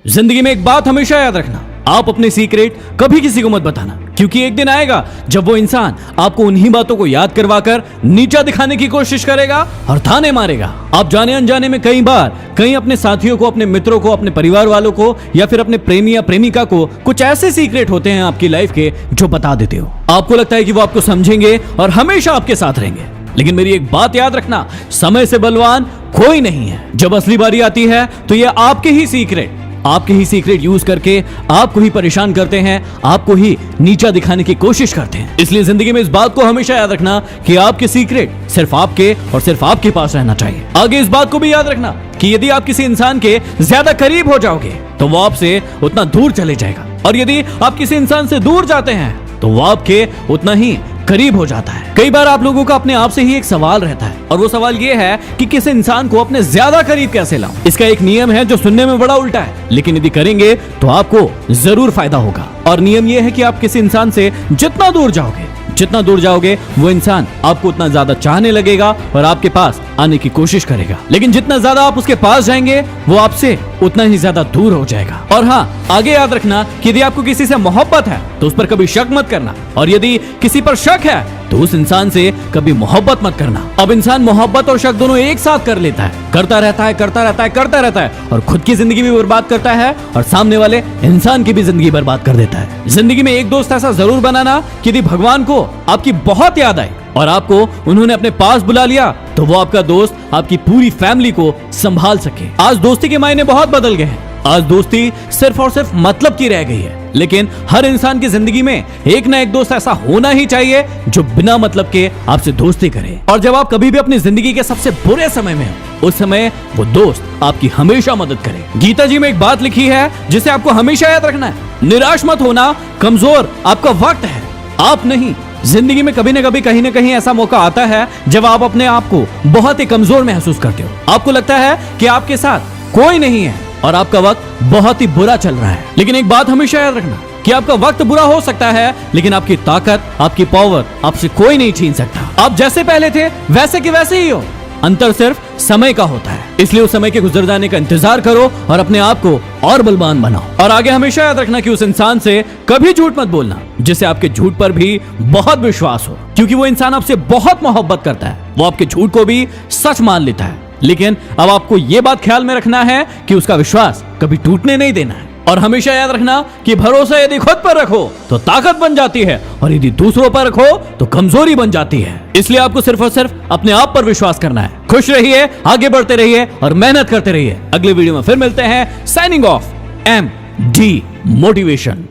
जिंदगी में एक बात हमेशा याद रखना, आप अपने सीक्रेट कभी किसी को मत बताना, क्योंकि एक दिन आएगा जब वो इंसान आपको उन्हीं बातों को याद करवाकर नीचा दिखाने की कोशिश करेगा और ताने मारेगा। आप जाने अनजाने में कई बार कहीं अपने साथियों को, अपने मित्रों को, अपने परिवार वालों को या फिर अपने प्रेमी या प्रेमिका को कुछ ऐसे सीक्रेट होते हैं आपकी लाइफ के जो बता देते हो। आपको लगता है कि वो आपको समझेंगे और हमेशा आपके साथ रहेंगे, लेकिन मेरी एक बात याद रखना, समय से बलवान कोई नहीं है। जब असली बारी आती है तो ये आपके ही सीक्रेट यूज करके आपको ही परेशान करते हैं, आपको ही नीचा दिखाने की कोशिश करते हैं। इसलिए जिंदगी में इस बात को हमेशा याद रखना कि आपके सीक्रेट सिर्फ आपके और सिर्फ आपके पास रहना चाहिए। आगे इस बात को भी याद रखना कि यदि आप किसी इंसान के ज्यादा करीब हो जाओगे तो वो आपसे उतना दूर चले जाएगा, और यदि आप किसी इंसान से दूर जाते हैं तो वो आपके उतना ही करीब हो जाता है। कई बार आप लोगों का अपने आप से ही एक सवाल रहता है, और वो सवाल ये है कि किस इंसान को अपने ज्यादा करीब कैसे लाऊं। इसका एक नियम है जो सुनने में बड़ा उल्टा है, लेकिन यदि करेंगे तो आपको जरूर फायदा होगा। और नियम ये है कि आप किसी इंसान से जितना दूर जाओगे वो इंसान आपको उतना ज्यादा चाहने लगेगा और आपके पास आने की कोशिश करेगा, लेकिन जितना ज्यादा आप उसके पास जाएंगे वो आपसे उतना ही ज्यादा दूर हो जाएगा। और हाँ, आगे याद रखना कि यदि आपको किसी से मोहब्बत है तो उस पर कभी शक मत करना, और यदि किसी पर शक है तो उस इंसान से कभी मोहब्बत मत करना। अब इंसान मोहब्बत और शक दोनों एक साथ कर लेता है, करता रहता है और खुद की जिंदगी भी बर्बाद करता है और सामने वाले इंसान की भी जिंदगी बर्बाद कर देता है। जिंदगी में एक दोस्त ऐसा जरूर बनाना कि यदि भगवान को आपकी बहुत याद आई और आपको उन्होंने अपने पास बुला लिया तो वो आपका दोस्त आपकी पूरी फैमिली को संभाल सके। आज दोस्ती के मायने बहुत बदल गए हैं। आज दोस्ती सिर्फ और सिर्फ मतलब की रह गई है, लेकिन हर इंसान की जिंदगी में एक ना एक दोस्त ऐसा होना ही चाहिए जो बिना मतलब के आपसे दोस्ती करे। और जब आप कभी भी अपनी जिंदगी के सबसे बुरे समय में हो, उस समय वो दोस्त आपकी हमेशा मदद करे। गीता जी में एक बात लिखी है जिसे आपको हमेशा याद रखना है, निराश मत होना, कमजोर आपका वक्त है, आप नहीं। जिंदगी में कभी न कभी कहीं न कहीं ऐसा मौका आता है जब आप अपने आप को बहुत ही कमजोर महसूस करते हो। आपको लगता है कि आपके साथ कोई नहीं है और आपका वक्त बहुत ही बुरा चल रहा है, लेकिन एक बात हमेशा याद रखना कि आपका वक्त बुरा हो सकता है, लेकिन आपकी ताकत, आपकी पावर आपसे कोई नहीं छीन सकता। आप जैसे पहले थे वैसे के वैसे ही हो, अंतर सिर्फ समय का होता है। इसलिए उस समय के गुजर जाने का इंतजार करो और अपने आप को और बलवान बनाओ। और आगे हमेशा याद रखना कि उस इंसान से कभी झूठ मत बोलना जिसे आपके झूठ पर भी बहुत विश्वास हो, क्योंकि वो इंसान आपसे बहुत मोहब्बत करता है, वो आपके झूठ को भी सच मान लेता है। लेकिन अब आपको ये बात ख्याल में रखना है कि उसका विश्वास कभी टूटने नहीं देना है। और हमेशा याद रखना कि भरोसा यदि खुद पर रखो तो ताकत बन जाती है, और यदि दूसरों पर रखो तो कमजोरी बन जाती है। इसलिए आपको सिर्फ और सिर्फ अपने आप पर विश्वास करना है। खुश रहिए, आगे बढ़ते रहिए और मेहनत करते रहिए। अगले वीडियो में फिर मिलते हैं। Signing off, MD motivation.